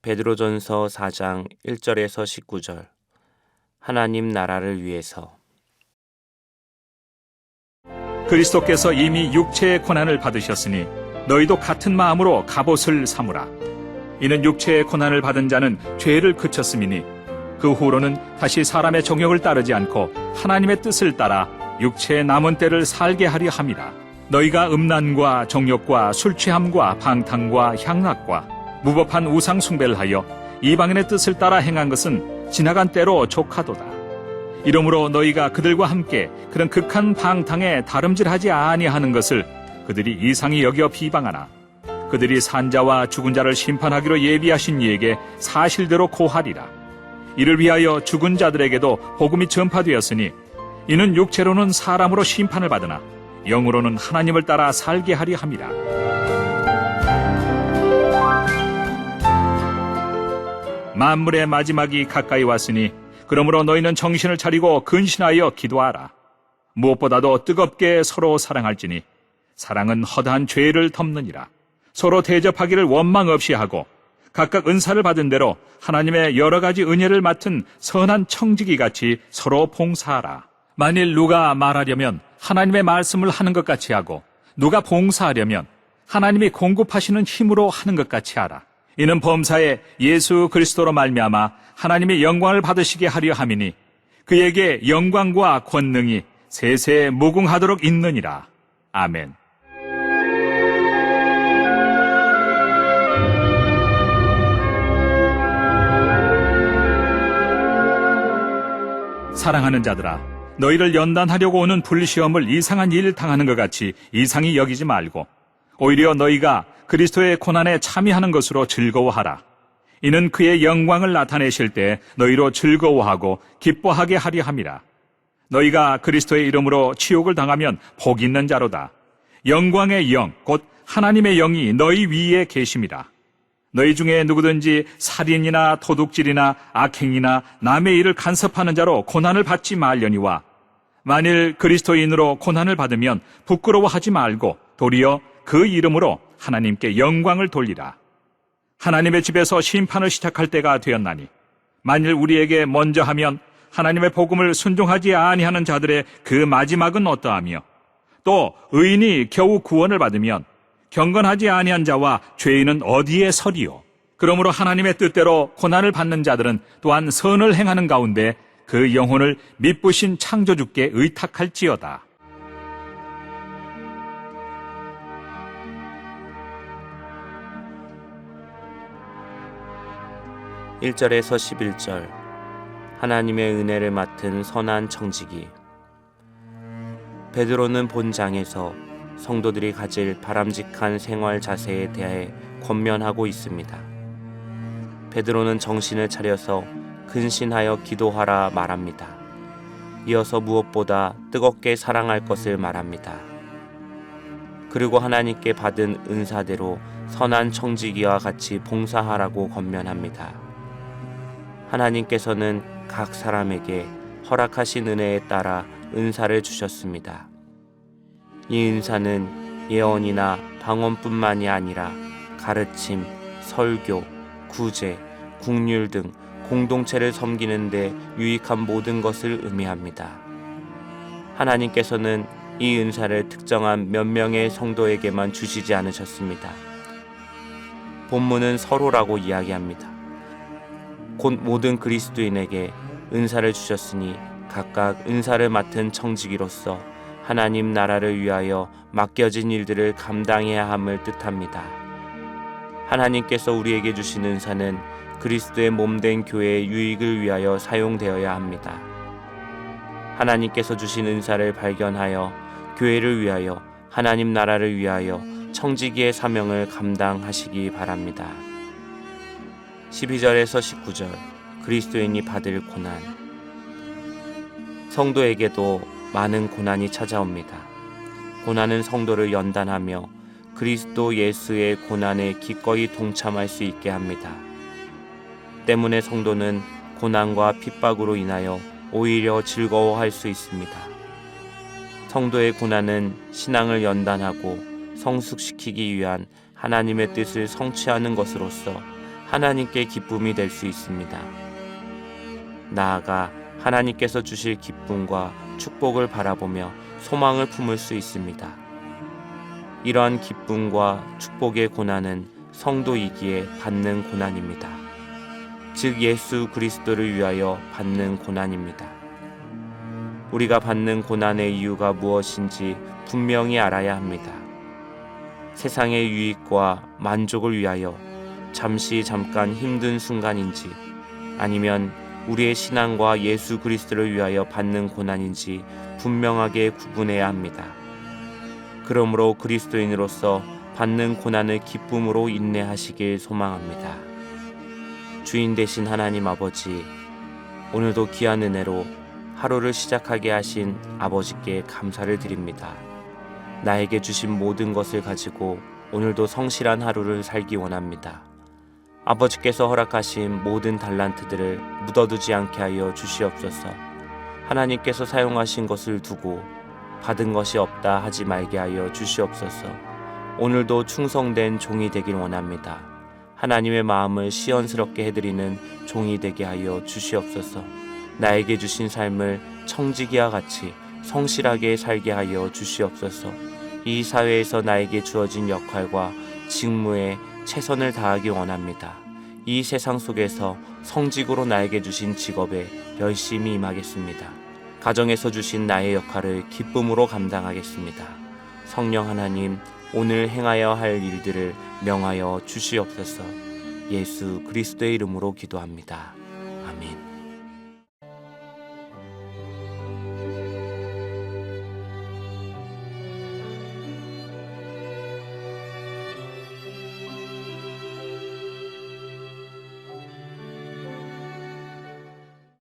베드로전서 4장 1절에서 19절. 하나님 나라를 위해서. 그리스도께서 이미 육체의 고난을 받으셨으니 너희도 같은 마음으로 갑옷을 삼으라. 이는 육체의 고난을 받은 자는 죄를 그쳤음이니 그 후로는 다시 사람의 정욕을 따르지 않고 하나님의 뜻을 따라 육체의 남은 때를 살게 하려 함이라. 너희가 음란과 정욕과 술취함과 방탕과 향락과 무법한 우상 숭배를 하여 이방인의 뜻을 따라 행한 것은 지나간 때로 족하도다. 이러므로 너희가 그들과 함께 그런 극한 방탕에 다름질하지 아니하는 것을 그들이 이상히 여겨 비방하나 그들이 산자와 죽은 자를 심판하기로 예비하신 이에게 사실대로 고하리라. 이를 위하여 죽은 자들에게도 복음이 전파되었으니 이는 육체로는 사람으로 심판을 받으나 영으로는 하나님을 따라 살게 하려 함이라. 만물의 마지막이 가까이 왔으니 그러므로 너희는 정신을 차리고 근신하여 기도하라. 무엇보다도 뜨겁게 서로 사랑할지니 사랑은 허다한 죄를 덮느니라. 서로 대접하기를 원망 없이 하고 각각 은사를 받은 대로 하나님의 여러 가지 은혜를 맡은 선한 청지기 같이 서로 봉사하라. 만일 누가 말하려면 하나님의 말씀을 하는 것 같이 하고 누가 봉사하려면 하나님이 공급하시는 힘으로 하는 것 같이 하라. 이는 범사에 예수 그리스도로 말미암아 하나님의 영광을 받으시게 하려 함이니 그에게 영광과 권능이 세세 무궁하도록 있느니라. 아멘. 사랑하는 자들아, 너희를 연단하려고 오는 불시험을 이상한 일 당하는 것 같이 이상히 여기지 말고 오히려 너희가 그리스도의 고난에 참여하는 것으로 즐거워하라. 이는 그의 영광을 나타내실 때 너희로 즐거워하고 기뻐하게 하려 함이라. 너희가 그리스도의 이름으로 치욕을 당하면 복 있는 자로다. 영광의 영, 곧 하나님의 영이 너희 위에 계심이라. 너희 중에 누구든지 살인이나 도둑질이나 악행이나 남의 일을 간섭하는 자로 고난을 받지 말려니와 만일 그리스도인으로 고난을 받으면 부끄러워하지 말고 도리어 그 이름으로 하나님께 영광을 돌리라. 하나님의 집에서 심판을 시작할 때가 되었나니 만일 우리에게 먼저 하면 하나님의 복음을 순종하지 아니하는 자들의 그 마지막은 어떠하며 또 의인이 겨우 구원을 받으면 경건하지 아니한 자와 죄인은 어디에 서리요. 그러므로 하나님의 뜻대로 고난을 받는 자들은 또한 선을 행하는 가운데 그 영혼을 미쁘신 창조주께 의탁할지어다. 1절에서 11절. 하나님의 은혜를 맡은 선한 청지기. 베드로는 본장에서 성도들이 가질 바람직한 생활 자세에 대해 권면하고 있습니다. 베드로는 정신을 차려서 근신하여 기도하라 말합니다. 이어서 무엇보다 뜨겁게 사랑할 것을 말합니다. 그리고 하나님께 받은 은사대로 선한 청지기와 같이 봉사하라고 권면합니다. 하나님께서는 각 사람에게 허락하신 은혜에 따라 은사를 주셨습니다. 이 은사는 예언이나 방언뿐만이 아니라 가르침, 설교, 구제, 국률 등 공동체를 섬기는 데 유익한 모든 것을 의미합니다. 하나님께서는 이 은사를 특정한 몇 명의 성도에게만 주시지 않으셨습니다. 본문은 서로라고 이야기합니다. 곧 모든 그리스도인에게 은사를 주셨으니 각각 은사를 맡은 청지기로서 하나님 나라를 위하여 맡겨진 일들을 감당해야 함을 뜻합니다. 하나님께서 우리에게 주신 은사는 그리스도의 몸된 교회의 유익을 위하여 사용되어야 합니다. 하나님께서 주신 은사를 발견하여 교회를 위하여 하나님 나라를 위하여 청지기의 사명을 감당하시기 바랍니다. 12절에서 19절. 그리스도인이 받을 고난. 성도에게도 많은 고난이 찾아옵니다. 고난은 성도를 연단하며 그리스도 예수의 고난에 기꺼이 동참할 수 있게 합니다. 때문에 성도는 고난과 핍박으로 인하여 오히려 즐거워할 수 있습니다. 성도의 고난은 신앙을 연단하고 성숙시키기 위한 하나님의 뜻을 성취하는 것으로서 하나님께 기쁨이 될 수 있습니다. 나아가 하나님께서 주실 기쁨과 축복을 바라보며 소망을 품을 수 있습니다. 이러한 기쁨과 축복의 고난은 성도이기에 받는 고난입니다. 즉 예수 그리스도를 위하여 받는 고난입니다. 우리가 받는 고난의 이유가 무엇인지 분명히 알아야 합니다. 세상의 유익과 만족을 위하여 잠깐 힘든 순간인지 아니면 우리의 신앙과 예수 그리스도를 위하여 받는 고난인지 분명하게 구분해야 합니다. 그러므로 그리스도인으로서 받는 고난을 기쁨으로 인내하시길 소망합니다. 주인 되신 하나님 아버지, 오늘도 귀한 은혜로 하루를 시작하게 하신 아버지께 감사를 드립니다. 나에게 주신 모든 것을 가지고 오늘도 성실한 하루를 살기 원합니다. 아버지께서 허락하신 모든 달란트들을 묻어두지 않게 하여 주시옵소서. 하나님께서 사용하신 것을 두고 받은 것이 없다 하지 말게 하여 주시옵소서. 오늘도 충성된 종이 되길 원합니다. 하나님의 마음을 시원스럽게 해드리는 종이 되게 하여 주시옵소서. 나에게 주신 삶을 청지기와 같이 성실하게 살게 하여 주시옵소서. 이 사회에서 나에게 주어진 역할과 직무에 최선을 다하기 원합니다. 이 세상 속에서 성직으로 나에게 주신 직업에 열심히 임하겠습니다. 가정에서 주신 나의 역할을 기쁨으로 감당하겠습니다. 성령 하나님, 오늘 행하여 할 일들을 명하여 주시옵소서. 예수 그리스도의 이름으로 기도합니다. 아멘.